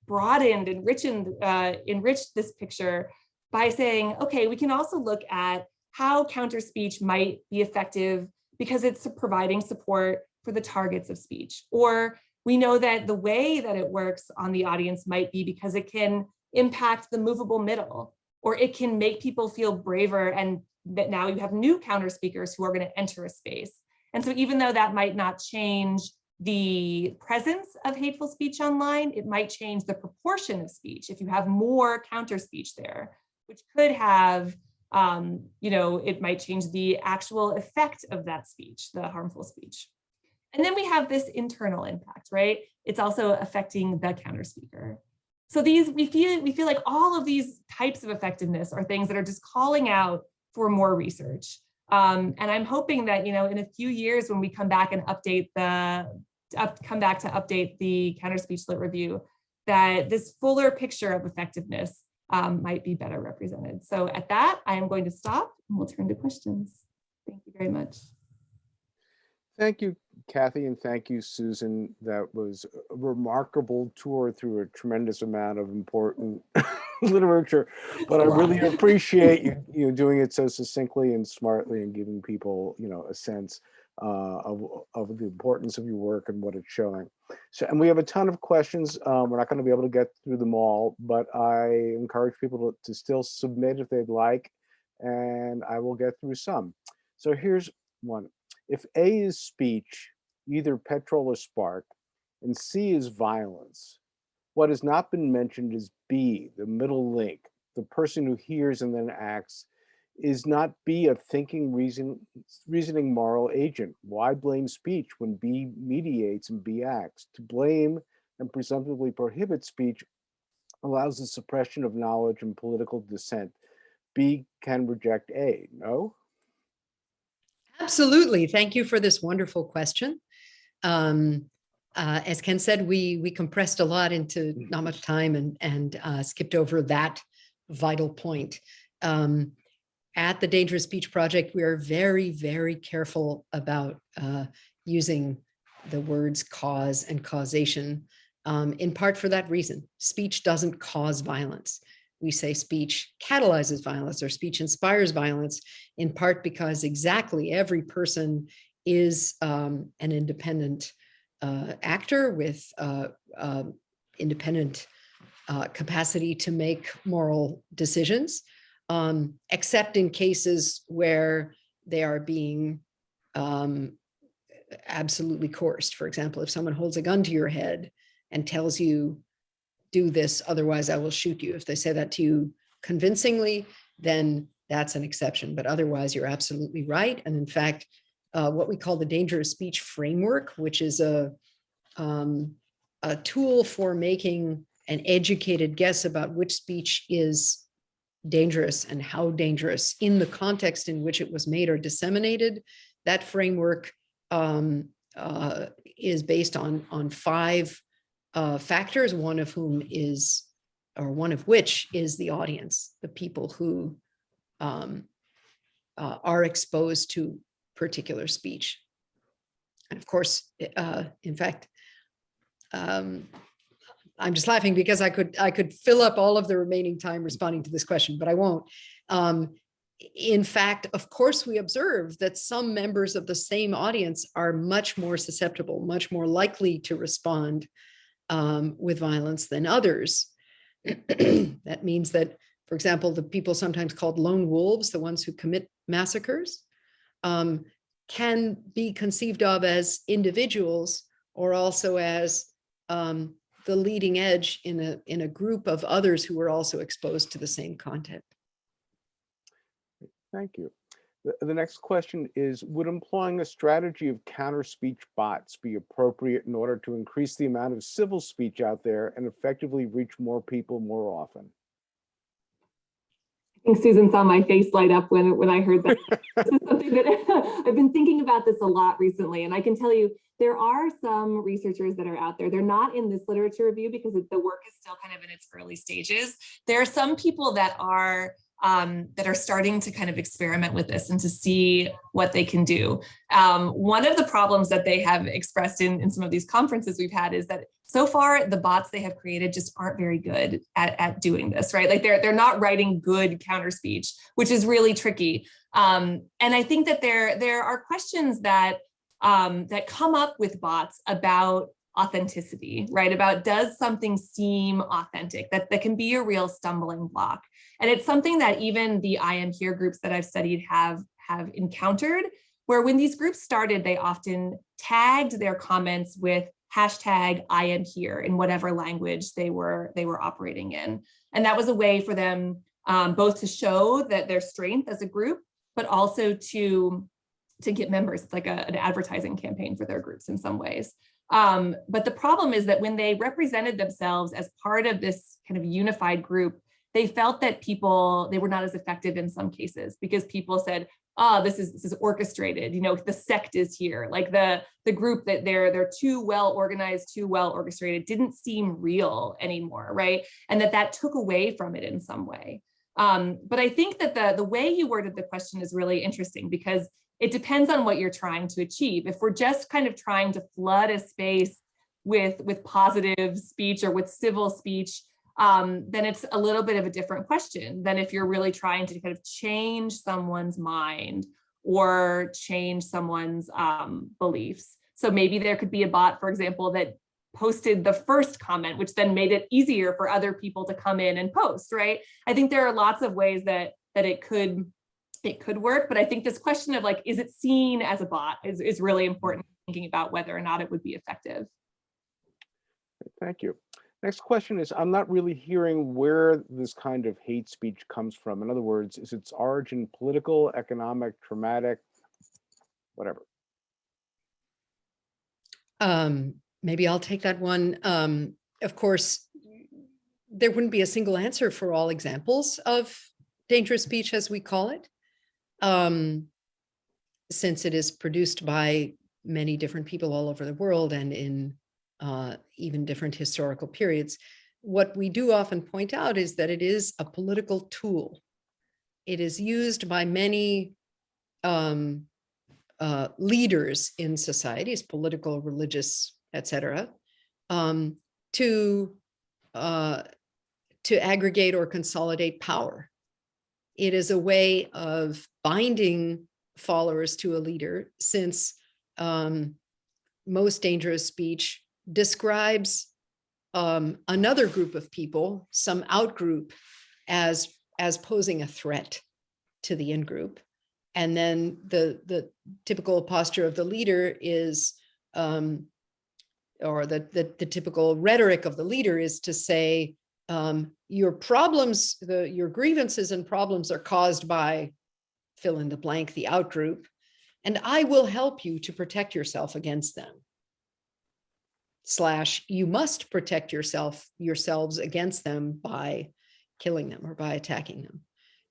broadened, enriched this picture by saying, okay, we can also look at how counterspeech might be effective because it's providing support for the targets of speech. Or we know that the way that it works on the audience might be because it can impact the movable middle, or it can make people feel braver, and that now you have new counter speakers who are going to enter a space. And so even though that might not change the presence of hateful speech online, it might change the proportion of speech if you have more counter speech there, which could have, it might change the actual effect of that speech, the harmful speech. And then we have this internal impact, right? It's also affecting the counter speaker. So we feel like all of these types of effectiveness are things that are just calling out for more research. And I'm hoping that, in a few years when we come back and update the counter speech lit review, that this fuller picture of effectiveness might be better represented. So at that, I am going to stop and we'll turn to questions. Thank you very much. Thank you, Cathy, and thank you, Susan. That was a remarkable tour through a tremendous amount of important literature, but I really appreciate you doing it so succinctly and smartly and giving people, a sense of the importance of your work and what it's showing. So, and we have a ton of questions. We're not going to be able to get through them all, but I encourage people to still submit if they'd like, and I will get through some. So here's one. If A is speech, either petrol or spark, and C is violence, what has not been mentioned is B, the middle link, the person who hears and then acts. Is not B a thinking, reasoning moral agent? Why blame speech when B mediates and B acts? To blame and presumptively prohibit speech allows the suppression of knowledge and political dissent. B can reject A, no? Absolutely. Thank you for this wonderful question. As Ken said, we compressed a lot into not much time and skipped over that vital point. at the Dangerous Speech Project, we are very, very careful about using the words cause and causation, in part for that reason. Speech doesn't cause violence. We say speech catalyzes violence or speech inspires violence, in part because exactly every person is an independent actor with independent capacity to make moral decisions, except in cases where they are being absolutely coerced. For example, if someone holds a gun to your head and tells you, do this, otherwise I will shoot you. If they say that to you convincingly, then that's an exception. But otherwise, you're absolutely right. And in fact, what we call the dangerous speech framework, which is a tool for making an educated guess about which speech is dangerous and how dangerous in the context in which it was made or disseminated. That framework is based on 5 factors, one of which is the audience, the people who are exposed to particular speech. And of course, in fact, I'm just laughing because I could fill up all of the remaining time responding to this question, but I won't. In fact, of course, we observe that some members of the same audience are much more susceptible, much more likely to respond with violence than others. That means that, for example, the people sometimes called lone wolves, the ones who commit massacres, can be conceived of as individuals or also as the leading edge in a group of others who were also exposed to the same content. Thank you. The next question is, would employing a strategy of counter speech bots be appropriate in order to increase the amount of civil speech out there and effectively reach more people more often? I think Susan saw my face light up when I heard that. This is something that I've been thinking about this a lot recently, and I can tell you there are some researchers that are out there. They're not in this literature review because the work is still kind of in its early stages. There are some people that are starting to kind of experiment with this and to see what they can do. One of the problems that they have expressed in some of these conferences we've had is that so far the bots they have created just aren't very good at doing this, right? Like they're not writing good counter speech, which is really tricky. And I think that there are questions that come up with bots about authenticity, right? About, does something seem authentic? That can be a real stumbling block. And it's something that even the I am here groups that I've studied have encountered, where when these groups started, they often tagged their comments with hashtag I am here in whatever language they were operating in. And that was a way for them both to show that their strength as a group, but also to get members. It's like an advertising campaign for their groups in some ways. But the problem is that when they represented themselves as part of this kind of unified group, they felt that they were not as effective in some cases because people said, oh, this is orchestrated, the sect is here. Like the group that they're too well organized, too well orchestrated, didn't seem real anymore, right? And that took away from it in some way. But I think that the way you worded the question is really interesting because it depends on what you're trying to achieve. If we're just kind of trying to flood a space with positive speech or with civil speech, then it's a little bit of a different question than if you're really trying to kind of change someone's mind or change someone's beliefs. So maybe there could be a bot, for example, that posted the first comment, which then made it easier for other people to come in and post, right? I think there are lots of ways that it could work, but I think this question of like, is it seen as a bot is really important, thinking about whether or not it would be effective. Thank you. Next question is, I'm not really hearing where this kind of hate speech comes from. In other words, is its origin political, economic, traumatic, whatever? Maybe I'll take that one. Of course, there wouldn't be a single answer for all examples of dangerous speech, as we call it, since it is produced by many different people all over the world and in even different historical periods. What we do often point out is that it is a political tool. it is used by many leaders in societies, political, religious, etc., to aggregate or consolidate power. It is a way of binding followers to a leader, since most dangerous speech describes another group of people, some outgroup, as posing a threat to the in-group. And then the typical posture of the leader is, or the typical rhetoric of the leader is to say, your problems, your grievances and problems are caused by fill in the blank, the outgroup, and I will help you to protect yourself against them. / you must protect yourselves against them by killing them or by attacking them.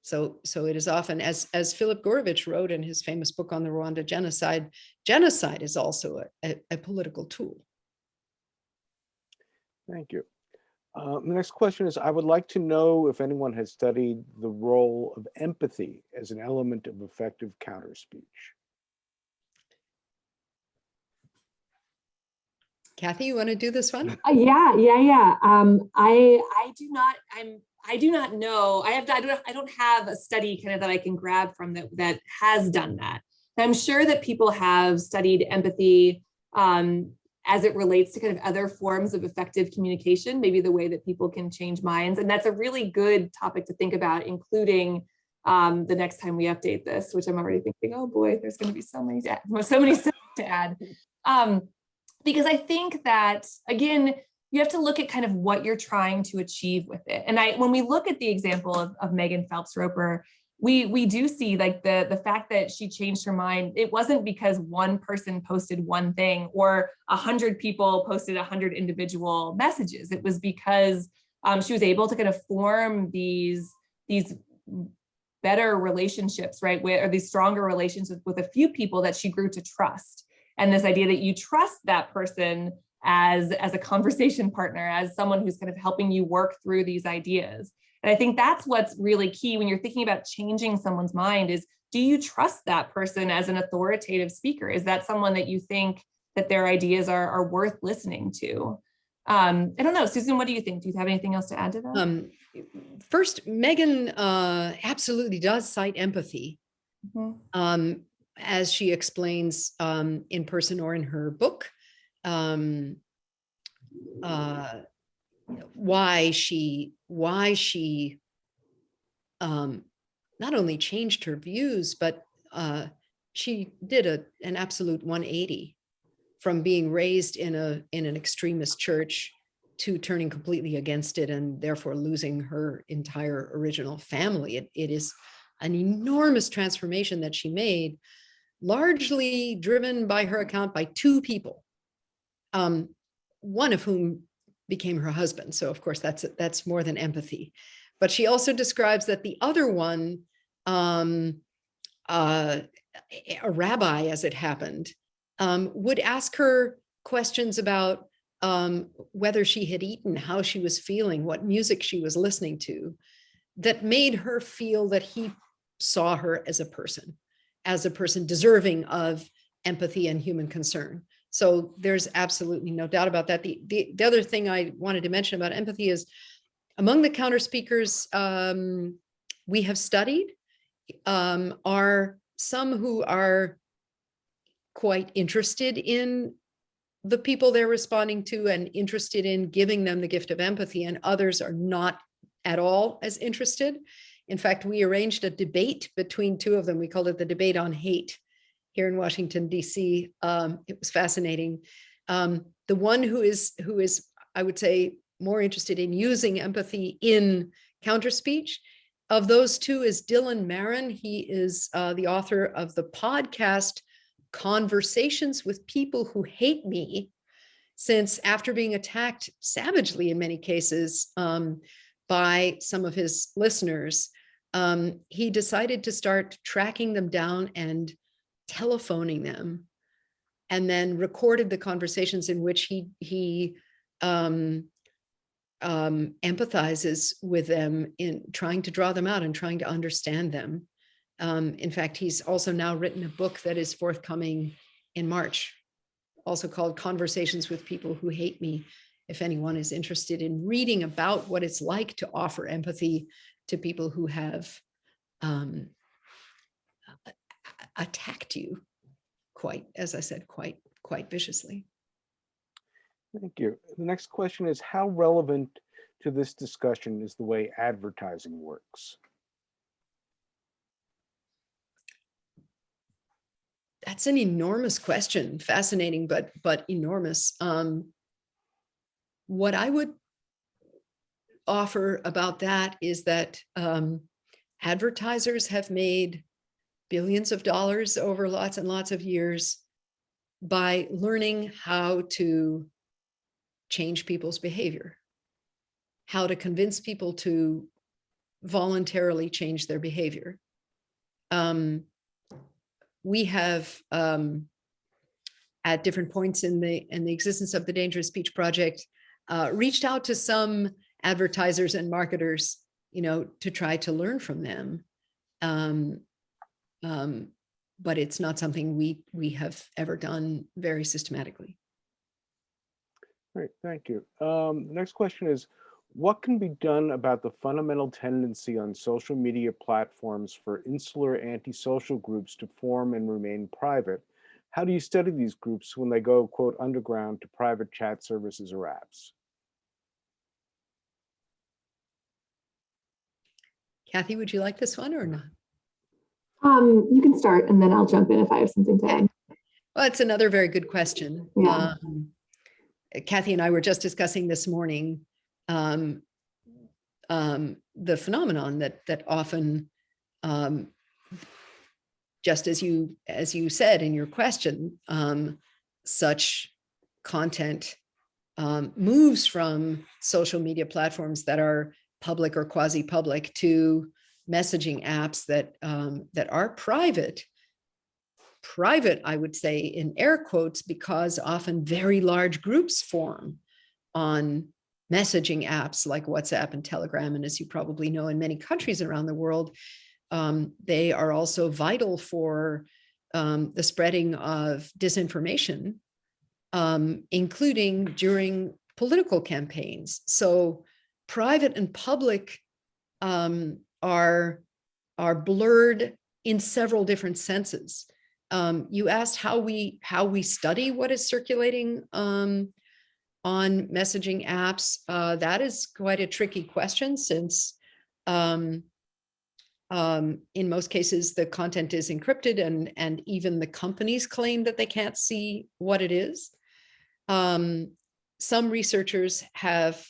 So it is often, as Philip Gorovitch wrote in his famous book on the Rwanda genocide, genocide is also a political tool. Thank you. The next question is, I would like to know if anyone has studied the role of empathy as an element of effective counterspeech. Cathy, you want to do this one? Yeah. I do not know. I don't have a study kind of that I can grab from that has done that. And I'm sure that people have studied empathy as it relates to kind of other forms of effective communication, maybe the way that people can change minds. And that's a really good topic to think about, including the next time we update this, which I'm already thinking, oh boy, there's going to be so many stuff to add. Because I think that, again, you have to look at kind of what you're trying to achieve with it. And when we look at the example of Megan Phelps Roper, we do see like the fact that she changed her mind. It wasn't because one person posted one thing or 100 people posted 100 individual messages. It was because she was able to kind of form these better relationships, right? Or these stronger relationships with a few people that she grew to trust. And this idea that you trust that person as a conversation partner, as someone who's kind of helping you work through these ideas. And I think that's what's really key when you're thinking about changing someone's mind is, do you trust that person as an authoritative speaker? Is that someone that you think that their ideas are worth listening to? I don't know, Susan, what do you think? Do you have anything else to add to that? First, Megan absolutely does cite empathy. Mm-hmm. As she explains in person or in her book, why she not only changed her views, but she did an absolute 180 from being raised in an extremist church to turning completely against it and therefore losing her entire original family. It is an enormous transformation that she made, largely driven by her account by two people, one of whom became her husband. So of course that's more than empathy. But she also describes that the other one, a rabbi as it happened, would ask her questions about whether she had eaten, how she was feeling, what music she was listening to, that made her feel that he saw her as a person deserving of empathy and human concern. So there's absolutely no doubt about that. The other thing I wanted to mention about empathy is, among the counter speakers we have studied are some who are quite interested in the people they're responding to and interested in giving them the gift of empathy, and others are not at all as interested. In fact, we arranged a debate between two of them. We called it the debate on hate here in Washington, D.C. It was fascinating. The one who is, I would say, more interested in using empathy in counterspeech of those two is Dylan Marin. He is the author of the podcast Conversations with People Who Hate Me, since after being attacked savagely in many cases by some of his listeners, he decided to start tracking them down and telephoning them, and then recorded the conversations in which he empathizes with them in trying to draw them out and trying to understand them. In fact, he's also now written a book that is forthcoming in March, also called Conversations with People Who Hate Me. If anyone is interested in reading about what it's like to offer empathy to people who have attacked you quite, as I said, quite viciously. Thank you. The next question is, how relevant to this discussion is the way advertising works? That's an enormous question, fascinating, but enormous. What I would offer about that is that advertisers have made billions of dollars over lots and lots of years by learning how to change people's behavior, how to convince people to voluntarily change their behavior. We have, at different points in the existence of the Dangerous Speech Project, reached out to some advertisers and marketers, to try to learn from them. But it's not something we have ever done very systematically. Great, thank you. The next question is, what can be done about the fundamental tendency on social media platforms for insular antisocial groups to form and remain private? How do you study these groups when they go, quote, underground to private chat services or apps? Kathy, would you like this one or not? You can start and then I'll jump in if I have something to add. Well, it's another very good question. Yeah. Kathy and I were just discussing this morning the phenomenon that often, just as you said in your question, such content moves from social media platforms that are public or quasi-public to messaging apps that are private, I would say in air quotes, because often very large groups form on messaging apps like WhatsApp and Telegram. And as you probably know, in many countries around the world, they are also vital for the spreading of disinformation, including during political campaigns. So private and public are blurred in several different senses. You asked how we study what is circulating on messaging apps. That is quite a tricky question, since in most cases the content is encrypted and even the companies claim that they can't see what it is. Some researchers have,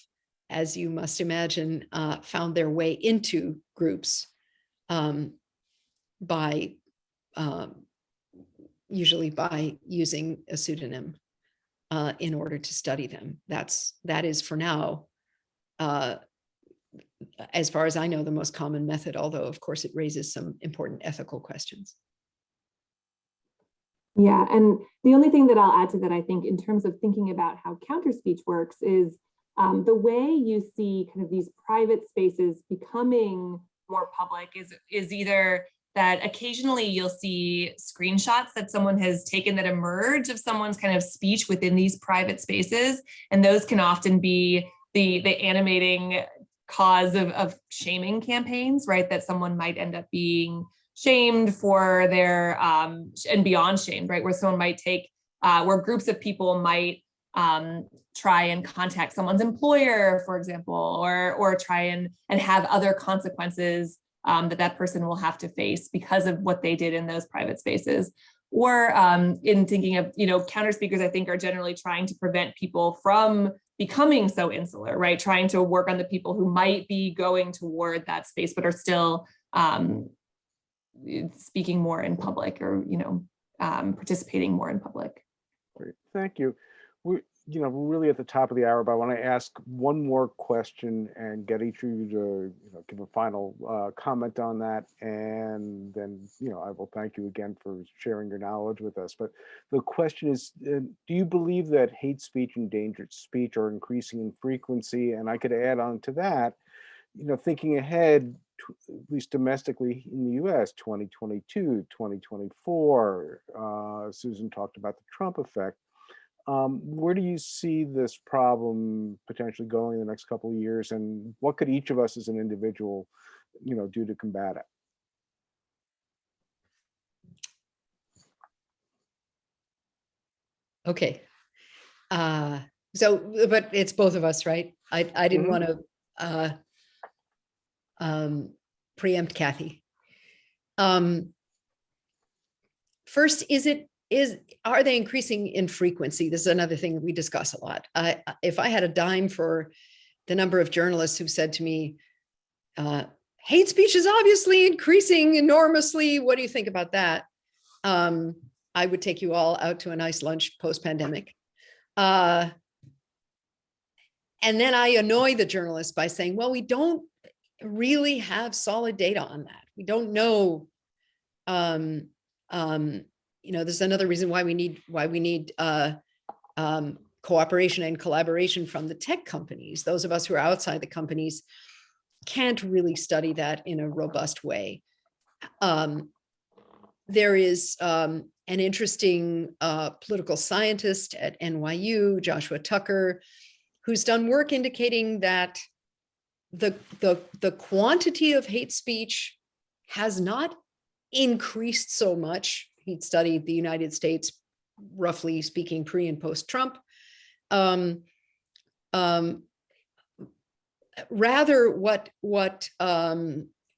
as you must imagine, found their way into groups usually by using a pseudonym in order to study them. That is for now, as far as I know, the most common method, although of course it raises some important ethical questions. Yeah, and the only thing that I'll add to that, I think, in terms of thinking about how counterspeech works is the way you see kind of these private spaces becoming more public is either that occasionally you'll see screenshots that someone has taken that emerge of someone's kind of speech within these private spaces. And those can often be the animating cause of shaming campaigns, right? That someone might end up being shamed for their, and beyond shamed, right? Where someone might take, where groups of people might try and contact someone's employer, for example, or try and have other consequences that person will have to face because of what they did in those private spaces. Or in thinking of, counter speakers, I think are generally trying to prevent people from becoming so insular, right? Trying to work on the people who might be going toward that space, but are still speaking more in public or, participating more in public. Great, thank you. We're really at the top of the hour, but I want to ask one more question and get each of you to give a final comment on that, and then I will thank you again for sharing your knowledge with us. But the question is, do you believe that hate speech and dangerous speech are increasing in frequency? And I could add on to that, thinking ahead, at least domestically in the US, 2022, 2024, Susan talked about the Trump effect. Where do you see this problem potentially going in the next couple of years, and what could each of us as an individual, do to combat it? Okay. But it's both of us, right? I didn't want to preempt Cathy. First, are they increasing in frequency? This is another thing we discuss a lot. If I had a dime for the number of journalists who said to me, hate speech is obviously increasing enormously, what do you think about that? I would take you all out to a nice lunch post-pandemic. And then I annoy the journalists by saying, well, we don't really have solid data on that. We don't know. There's another reason why we need cooperation and collaboration from the tech companies. Those of us who are outside the companies can't really study that in a robust way. There is an interesting political scientist at NYU, Joshua Tucker, who's done work indicating that the quantity of hate speech has not increased so much. He'd studied the United States, roughly speaking, pre and post Trump. Rather, what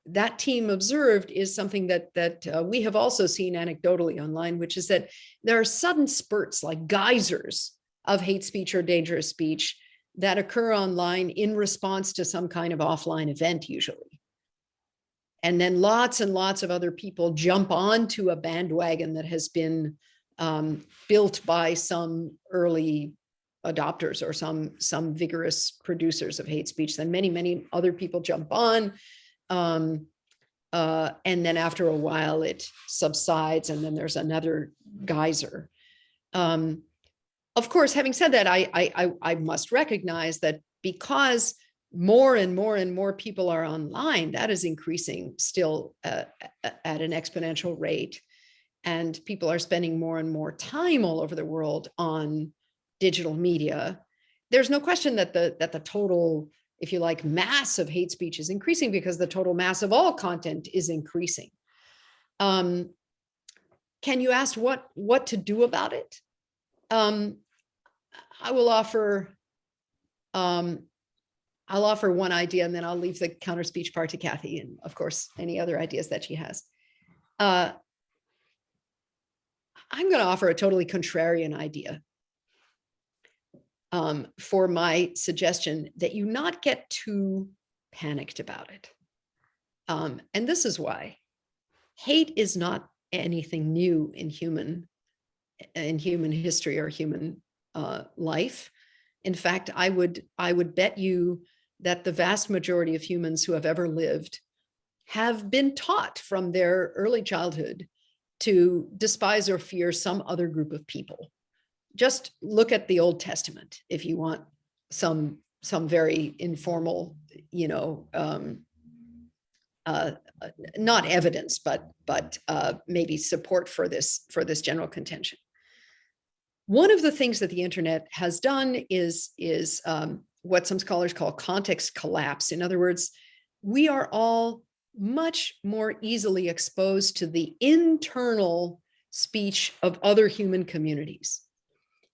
that team observed is something that we have also seen anecdotally online, which is that there are sudden spurts, like geysers, of hate speech or dangerous speech that occur online in response to some kind of offline event, usually. And then lots and lots of other people jump onto a bandwagon that has been built by some early adopters or some vigorous producers of hate speech. Then many other people jump on. And then after a while it subsides, and then there's another geyser. Of course, having said that, I must recognize that because more and more people are online, that is increasing still at an exponential rate. And people are spending more and more time all over the world on digital media. There's no question that the total, if you like, mass of hate speech is increasing because the total mass of all content is increasing. Can you ask what to do about it? I'll offer one idea, and then I'll leave the counter speech part to Cathy, and of course, any other ideas that she has. I'm going to offer a totally contrarian idea for my suggestion that you not get too panicked about it. And this is why. Hate is not anything new in human history or human life. In fact, I would bet you that the vast majority of humans who have ever lived have been taught from their early childhood to despise or fear some other group of people. Just look at the Old Testament if you want some very informal, not evidence, but maybe support for this general contention. One of the things that the internet has done is what some scholars call context collapse. In other words, we are all much more easily exposed to the internal speech of other human communities.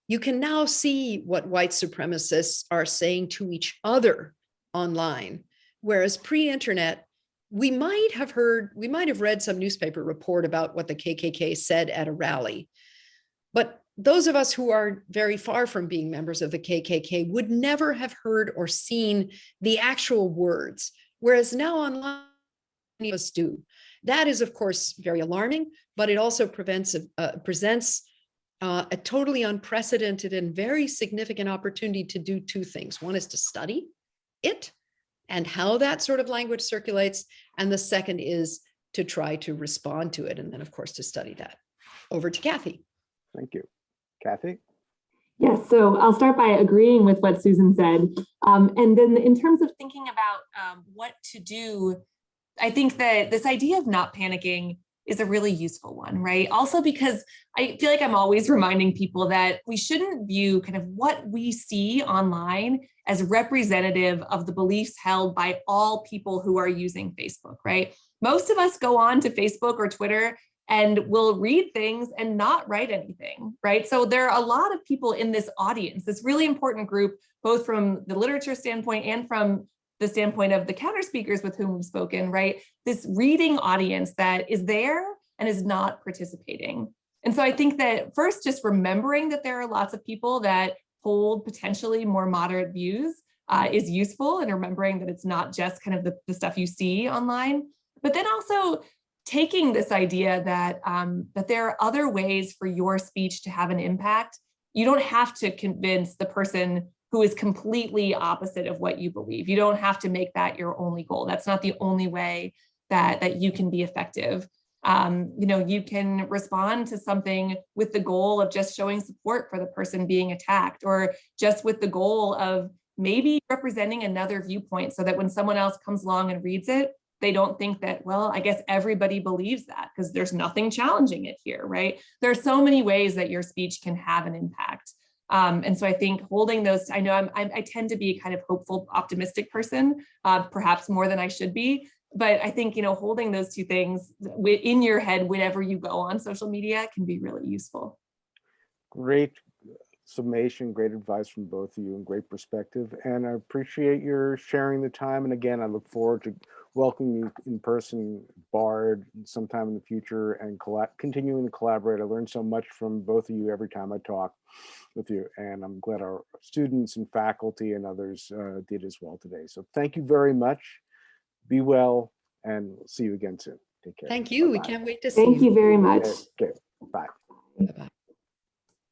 You can now see what white supremacists are saying to each other online, whereas pre-internet, we might have read some newspaper report about what the KKK said at a rally. But those of us who are very far from being members of the KKK would never have heard or seen the actual words, whereas now online, many of us do. That is, of course, very alarming, but it also presents a totally unprecedented and very significant opportunity to do two things. One is to study it and how that sort of language circulates, and the second is to try to respond to it. And then, of course, to study that. Over to Cathy. Thank you. Cathy? Yes, so I'll start by agreeing with what Susan said. And then in terms of thinking about what to do, I think that this idea of not panicking is a really useful one, right? Also because I feel like I'm always reminding people that we shouldn't view kind of what we see online as representative of the beliefs held by all people who are using Facebook, right? Most of us go on to Facebook or Twitter and will read things and not write anything, right? So there are a lot of people in this audience, this really important group, both from the literature standpoint and from the standpoint of the counter speakers with whom we've spoken, right? This reading audience that is there and is not participating. And so I think that first, just remembering that there are lots of people that hold potentially more moderate views is useful, and remembering that it's not just kind of the stuff you see online, but then also taking this idea that, that there are other ways for your speech to have an impact. You don't have to convince the person who is completely opposite of what you believe. You don't have to make that your only goal. That's not the only way that you can be effective. You can respond to something with the goal of just showing support for the person being attacked, or just with the goal of maybe representing another viewpoint so that when someone else comes along and reads it, they don't think that, well, I guess everybody believes that because there's nothing challenging it here, right? There are so many ways that your speech can have an impact. And so I think holding those, I know I tend to be a kind of hopeful, optimistic person, perhaps more than I should be. But I think, holding those two things in your head whenever you go on social media can be really useful. Great summation, great advice from both of you, and great perspective. And I appreciate your sharing the time. And again, I look forward to welcoming you in person, Bard, sometime in the future, and continuing to collaborate. I learned so much from both of you every time I talk with you, and I'm glad our students and faculty and others did as well today. So thank you very much. Be well, and we'll see you again soon. Take care. Thank you. Bye-bye. We can't wait to see you. Thank you very much. Okay, bye. Bye-bye.